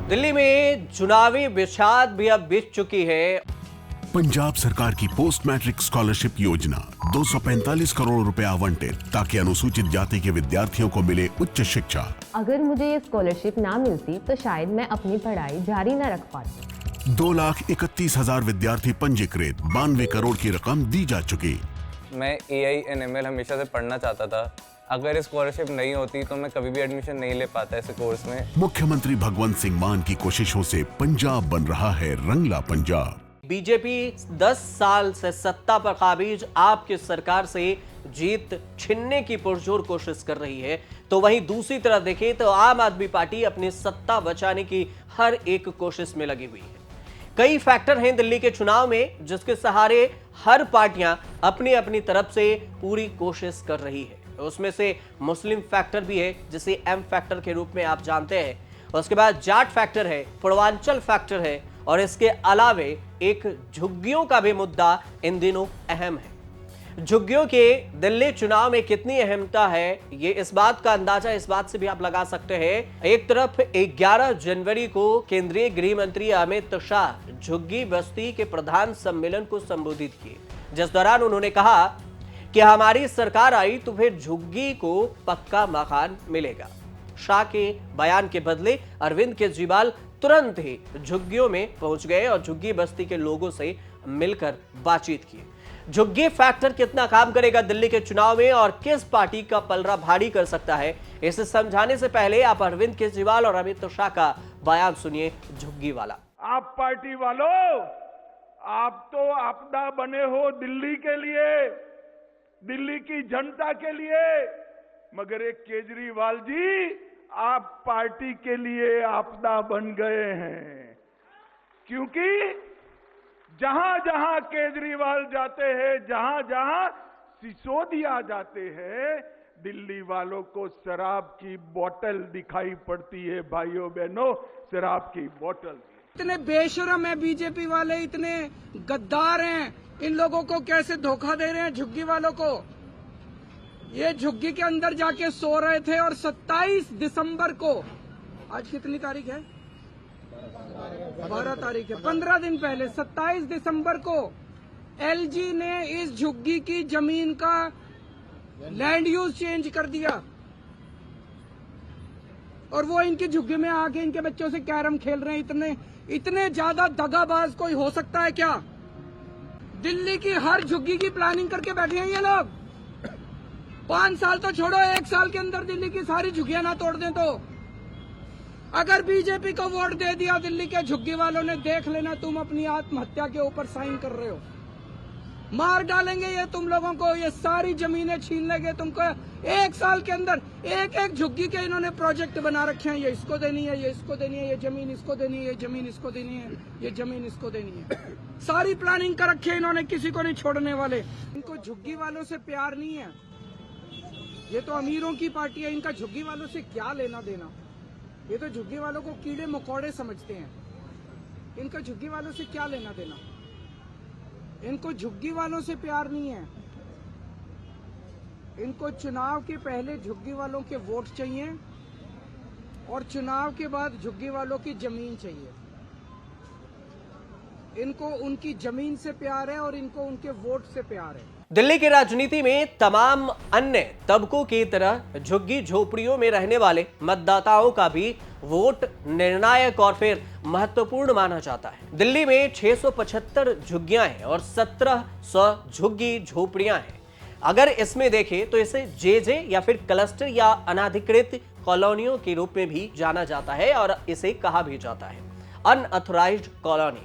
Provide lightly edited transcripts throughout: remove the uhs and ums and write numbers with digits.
दिल्ली में चुनावी बिछाद भी अब बिछ चुकी है। पंजाब सरकार की पोस्ट मैट्रिक स्कॉलरशिप योजना 245 करोड़ रुपए आवंटित ताकि अनुसूचित जाति के विद्यार्थियों को मिले उच्च शिक्षा। अगर मुझे ये स्कॉलरशिप ना मिलती तो शायद मैं अपनी पढ़ाई जारी न रख पाती। 2,31,000 विद्यार्थी पंजीकृत, 92 करोड़ की रकम दी जा चुकी। मैं AI/ML हमेशा से पढ़ना चाहता था। अगर ये स्कॉलरशिप नहीं होती तो मैं कभी भी एडमिशन नहीं ले पाता ऐसे कोर्स में। मुख्यमंत्री भगवंत सिंह मान की कोशिशों से पंजाब बन रहा है रंगला पंजाब। बीजेपी 10 साल से सत्ता पर काबिज आपकी सरकार से जीत छीनने की पुरजोर कोशिश कर रही है, तो वहीं दूसरी तरफ देखें तो आम आदमी पार्टी अपनी सत्ता बचाने की हर एक कोशिश में लगी हुई है। कई फैक्टर हैं दिल्ली के चुनाव में जिसके सहारे हर पार्टियां अपनी अपनी तरफ से पूरी कोशिश कर रही है। उसमें से मुस्लिम फैक्टर भी है जिसे एम फैक्टर के रूप में आप जानते हैं। उसके बाद जाट फैक्टर है, पूर्वांचल फैक्टर है और इसके अलावे एक झुग्गियों का भी मुद्दा इन दिनों अहम है। झुग्गियों के दिल्ली चुनाव में कितनी अहमता है, ये इस बात का अंदाजा इस बात से भी आप लगा सकते हैं। एक तरफ 11 जनवरी को केंद्रीय गृह मंत्री अमित शाह झुग्गी बस्ती के प्रधान सम्मेलन को संबोधित किए, जिस दौरान उन्होंने कहा कि हमारी सरकार आई तो फिर झुग्गी को पक्का मकान मिलेगा। शाह के बयान के बदले अरविंद केजरीवाल तुरंत ही झुग्गियों में पहुंच गए और झुग्गी बस्ती के लोगों से मिलकर बातचीत की। झुग्गी फैक्टर कितना काम करेगा दिल्ली के चुनाव में और किस पार्टी का पलड़ा भारी कर सकता है, इसे समझाने से पहले आप अरविंद केजरीवाल और अमित शाह का बयान सुनिए। झुग्गी वाला, आप पार्टी वालों, आप तो आपदा बने हो दिल्ली के लिए, दिल्ली की जनता के लिए, मगर एक केजरीवाल जी आप पार्टी के लिए आपदा बन गए हैं। क्योंकि जहां जहां केजरीवाल जाते हैं, जहां जहां सिसोदिया जाते हैं, दिल्ली वालों को शराब की बोतल दिखाई पड़ती है। भाइयों बहनों, शराब की बोतल। इतने बेशरम है बीजेपी वाले, इतने गद्दार हैं, इन लोगों को कैसे धोखा दे रहे हैं झुग्गी वालों को। ये झुग्गी के अंदर जाके सो रहे थे और 27 दिसंबर को, आज कितनी तारीख है? 12 तारीख है। 15 दिन पहले 27 दिसंबर को LG ने इस झुग्गी की जमीन का लैंड यूज चेंज कर दिया और वो इनकी झुग्गी में आके इनके बच्चों से कैरम खेल रहे हैं। इतने ज्यादा दगाबाज कोई हो सकता है क्या? दिल्ली की हर झुग्गी की प्लानिंग करके बैठे हैं ये लोग। 5 साल तो छोड़ो, 1 साल के अंदर दिल्ली की सारी झुग्गियां ना तोड़ दें तो। अगर बीजेपी को वोट दे दिया दिल्ली के झुग्गी वालों ने, देख लेना तुम अपनी आत्महत्या के ऊपर साइन कर रहे हो। मार डालेंगे ये तुम लोगों को, ये सारी जमीनें छीन लेंगे तुमको। 1 साल के अंदर एक एक झुग्गी के इन्होंने प्रोजेक्ट बना रखे हैं। ये इसको देनी है, ये इसको देनी है, ये जमीन इसको देनी है, ये जमीन इसको देनी है, ये जमीन इसको देनी है। सारी प्लानिंग कर रखी है इन्होंने, किसी को नहीं छोड़ने वाले। इनको झुग्गी वालों से प्यार नहीं है। ये तो अमीरों की पार्टी है, इनका झुग्गी वालों से क्या लेना देना। ये तो झुग्गी वालों को कीड़े मकोड़े समझते हैं। इनका झुग्गी वालों से क्या लेना देना। इनको झुग्गी वालों से प्यार नहीं है। इनको चुनाव के पहले झुग्गी वालों के वोट चाहिए और चुनाव के बाद झुग्गी वालों की जमीन चाहिए। इनको उनकी जमीन से प्यार है और इनको उनके वोट से प्यार है। दिल्ली की राजनीति में तमाम अन्य तबकों की तरह झुग्गी झोपड़ियों में रहने वाले मतदाताओं का भी वोट निर्णायक और फिर महत्वपूर्ण माना जाता है। दिल्ली में 675 झुग्गियां हैं और 1700 झुग्गी झोपड़ियां हैं। अगर इसमें देखें तो इसे JJ या फिर क्लस्टर या अनाधिकृत कॉलोनियों के रूप में भी जाना जाता है और इसे कहा भी जाता है अनऑथराइज्ड कॉलोनी।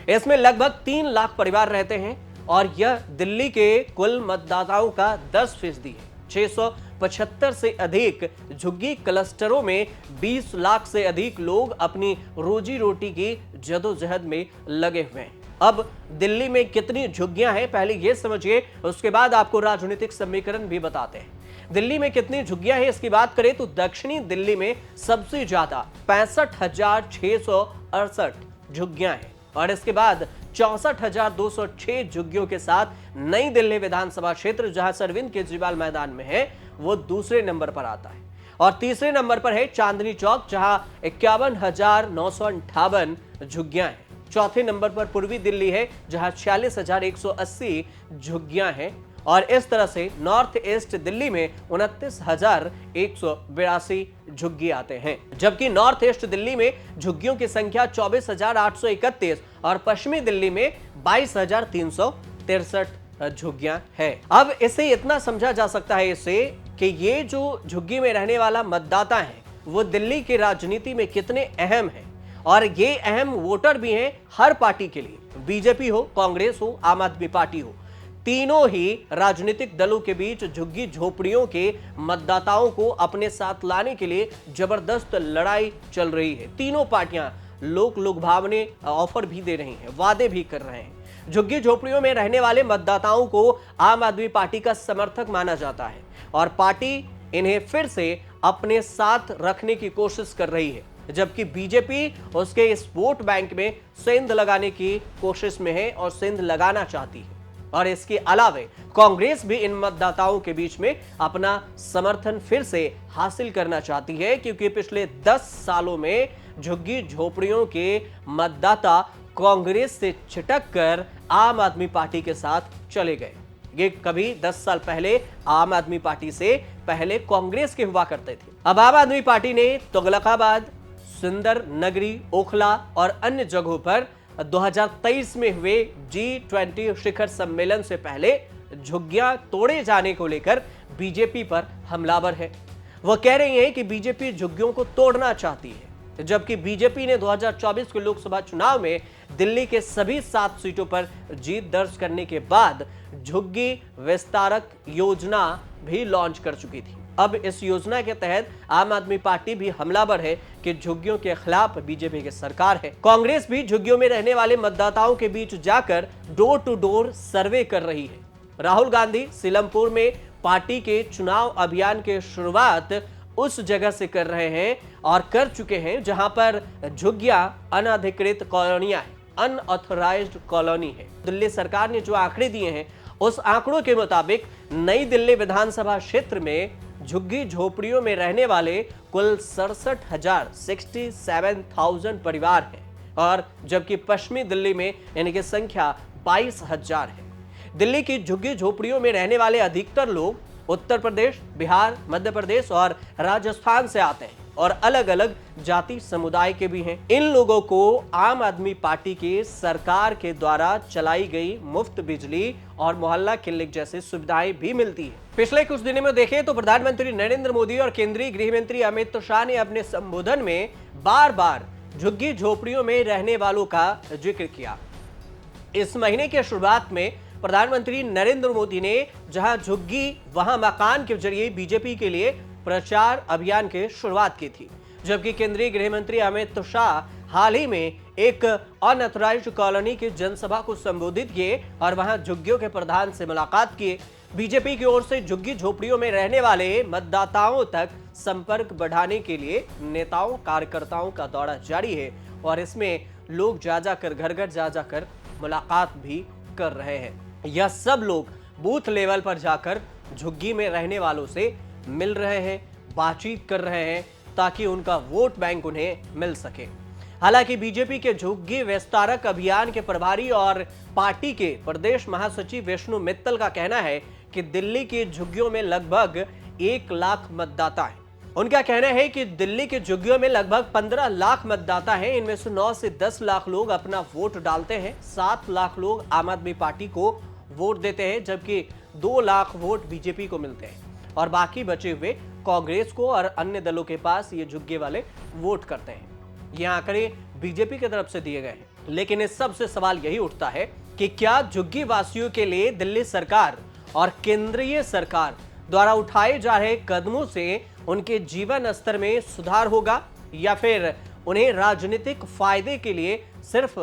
इसमें लगभग 3 लाख परिवार रहते हैं और यह दिल्ली के कुल मतदाताओं का 10% है। 675 से अधिक झुग्गी क्लस्टरों में 20 लाख से अधिक लोग अपनी रोजी रोटी की जदोजहद में लगे हुए हैं। अब दिल्ली में कितनी झुग्गियां हैं पहले यह समझिए, उसके बाद आपको राजनीतिक समीकरण भी बताते हैं। दिल्ली में कितनी झुग्गियां हैं इसकी बात करें तो दक्षिणी दिल्ली में सबसे ज्यादा 65,668 झुग्गियां हैं और इसके बाद 64,206 झुग्गियों के साथ नई दिल्ली विधानसभा क्षेत्र जहां अरविंद केजरीवाल मैदान में है वो दूसरे नंबर पर आता है। और तीसरे नंबर पर है चांदनी चौक, जहां 51,958 झुग्गियां हैं। चौथे नंबर पर पूर्वी दिल्ली है, जहां 46,180 झुग्गियां हैं। और इस तरह से नॉर्थ ईस्ट दिल्ली में 29,182 झुग्गी आते हैं, जबकि नॉर्थ ईस्ट दिल्ली में झुग्गियों की संख्या 24,831 और पश्चिमी दिल्ली में 22,363 झुग्गियां हैं। अब इसे इतना समझा जा सकता है इससे कि ये जो झुग्गी में रहने वाला मतदाता है वो दिल्ली की राजनीति में कितने अहम है, और ये अहम वोटर भी हैं हर पार्टी के लिए, बीजेपी हो, कांग्रेस हो, आम आदमी पार्टी हो। तीनों ही राजनीतिक दलों के बीच झुग्गी झोपड़ियों के मतदाताओं को अपने साथ लाने के लिए जबरदस्त लड़ाई चल रही है। तीनों पार्टियां लोक लुभावने ऑफर भी दे रही हैं, वादे भी कर रहे हैं। झुग्गी झोपड़ियों में रहने वाले मतदाताओं को आम आदमी पार्टी का समर्थक माना जाता है और पार्टी इन्हें फिर से अपने साथ रखने की कोशिश कर रही है, जबकि बीजेपी उसके इस वोट बैंक में सेंध लगाने की कोशिश में है और सेंध लगाना चाहती है। और इसके अलावा कांग्रेस भी इन मतदाताओं के बीच में अपना समर्थन फिर से हासिल करना चाहती है, क्योंकि पिछले 10 सालों में झुग्गी झोपड़ियों के मतदाता कांग्रेस से छिटक कर आम आदमी पार्टी के साथ चले गए। ये कभी 10 साल पहले आम आदमी पार्टी से पहले कांग्रेस के हुआ करते थे। अब आम आदमी पार्टी ने तुगलकाबाद, सुंदर नगरी, ओखला और अन्य जगहों पर 2023 में हुए G20 शिखर सम्मेलन से पहले झुग्गियां तोड़े जाने को लेकर बीजेपी पर हमलावर है। वह कह रही है कि बीजेपी झुग्गियों को तोड़ना चाहती है, जबकि बीजेपी ने 2024 के लोकसभा चुनाव में दिल्ली के सभी 7 सीटों पर जीत दर्ज करने के बाद झुग्गी विस्तारक योजना भी लॉन्च कर चुकी थी। अब इस योजना के तहत आम आदमी पार्टी भी हमलावर है कि झुग्गियों के खिलाफ बीजेपी की सरकार है। कांग्रेस भी झुग्गियों में रहने वाले मतदाताओं के बीच जाकर डोर टू डोर सर्वे कर रही है। राहुल गांधी सीलमपुर में पार्टी के चुनाव अभियान की शुरुआत उस जगह से कर रहे हैं और कर चुके हैं जहां पर झुग्गियां अनधिकृत कॉलोनियां हैं, अनऑथराइज्ड कॉलोनी है। दिल्ली सरकार ने जो आंकड़े दिए हैं उस आंकड़ों के मुताबिक नई दिल्ली विधानसभा क्षेत्र में झुग्गी झोपड़ियों में रहने वाले कुल 67,000 परिवार हैं, और जबकि पश्चिमी दिल्ली में इनकी संख्या 22,000 है। दिल्ली की झुग्गी झोपड़ियों में रहने वाले अधिकतर लोग उत्तर प्रदेश, बिहार, मध्य प्रदेश और राजस्थान से आते हैं और अलग अलग जाति समुदाय के भी हैं। इन लोगों को आम आदमी पार्टी की सरकार के द्वारा चलाई गई मुफ्त बिजली और मोहल्ला क्लिनिक जैसी सुविधाएं भी मिलती है। पिछले कुछ दिनों में देखें तो प्रधानमंत्री नरेंद्र मोदी और केंद्रीय गृह मंत्री अमित शाह ने अपने संबोधन में बार बार झुग्गी झोपड़ियों में रहने वालों का जिक्र किया। इस महीने की शुरुआत में प्रधानमंत्री नरेंद्र मोदी ने जहां झुग्गी वहां मकान के जरिए बीजेपी के लिए प्रचार अभियान की शुरुआत की थी, जबकि केंद्रीय गृह मंत्री अमित शाह हाल ही में एक अनऑथराइज्ड कॉलोनी की जनसभा को संबोधित किए और वहां झुग्गियों के प्रधान से मुलाकात किए। बीजेपी की ओर से झुग्गी झोपड़ियों में रहने वाले मतदाताओं तक संपर्क बढ़ाने के लिए नेताओं कार्यकर्ताओं का दौरा जारी है और इसमें लोग जाकर घर घर जाकर मुलाकात भी कर रहे हैं। यह सब लोग बूथ लेवल पर जाकर झुग्गी में रहने वालों से मिल रहे हैं, बातचीत कर रहे हैं ताकि उनका वोट बैंक उन्हें मिल सके। हालांकि बीजेपी के झुग्गी विस्तारक अभियान के प्रभारी और पार्टी के प्रदेश महासचिव विष्णु मित्तल का कहना है कि दिल्ली की झुग्गियों में लगभग 1 लाख मतदाता हैं। उनका कहना है कि दिल्ली के झुग्गियों में लगभग 15 लाख मतदाता हैं। इनमें से 9 से 10 लाख लोग अपना वोट डालते हैं, 7 लाख लोग आम आदमी पार्टी को वोट देते हैं, जबकि 2 लाख वोट बीजेपी को मिलते हैं और बाकी बचे हुए कांग्रेस को और अन्य दलों के पास ये झुग्गी वाले वोट करते हैं। ये आंकड़े बीजेपी की तरफ से दिए गए हैं, लेकिन इस सब से सवाल यही उठता है कि क्या झुग्गी वासियों के लिए दिल्ली सरकार और केंद्रीय सरकार द्वारा उठाए जा रहे कदमों से उनके जीवन स्तर में सुधार होगा या फिर उन्हें राजनीतिक फायदे के लिए सिर्फ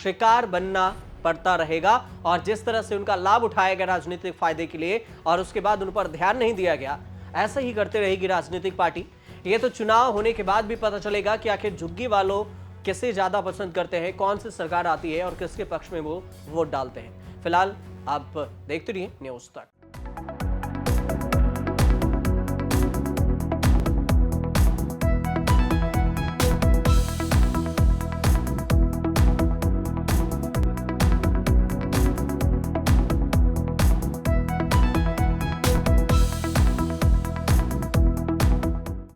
शिकार बनना पड़ता रहेगा और जिस तरह से उनका लाभ उठाया गया राजनीतिक फायदे के लिए और उसके बाद उन पर ध्यान नहीं दिया गया, ऐसा ही करते रहेगी राजनीतिक पार्टी। ये तो चुनाव होने के बाद भी पता चलेगा कि आखिर झुग्गी वालों किसे ज्यादा पसंद करते हैं, कौन सी सरकार आती है और किसके पक्ष में वो वोट डालते हैं। फिलहाल आप देखते रहिए न्यूज़ तक।